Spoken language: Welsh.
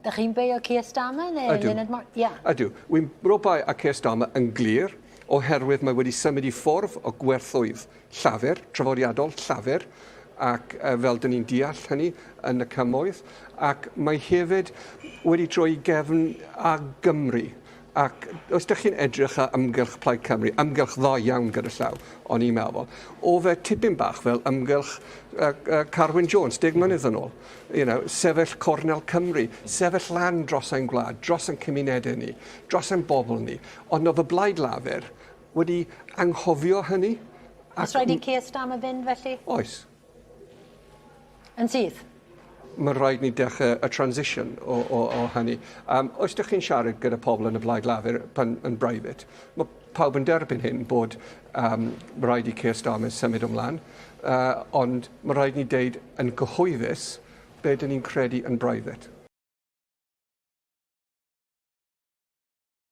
Ydych chi'n beio Keir Starmer neu Senedd? Ydw. Wy'n brobai a Keir Starmer yn glir oherwydd mae wedi symud i ffwrdd o gwerthwydd llafur, traddodiadol llafur, ac fel dyn ni'n deall hynny yn y cymoedd, ac mae hefyd wedi troi gefn a Gymru. Ac os ydych chi'n edrych ar ymgylch Plaid Cymru, ymgylch dda iawn gyda llaw, o'n i'n meddwl, o fe tipyn bach fel ymgylch Carwyn Jones, 10 mlynedd yn ôl. Sefyll Cornel Cymru, sefyll lan dros ein gwlad, dros ein cymunedau ni, dros ein bobl ni. Ond oedd y blaid lafur wedi anghofio hynny. Os rhaid i Keir Starmer fynd felly? Oes. Yn sydd? Mae rhaid ni dechrau y transition o hynny. Os ydych chi'n siarad gyda pobl yn y blaid lafur yn breifat, mae pawb yn derbyn hyn bod rhaid i Keir Starmer symud ymlaen, ond mae rhaid ni deud yn gyhoeddus be dyn ni'n credu yn breifat.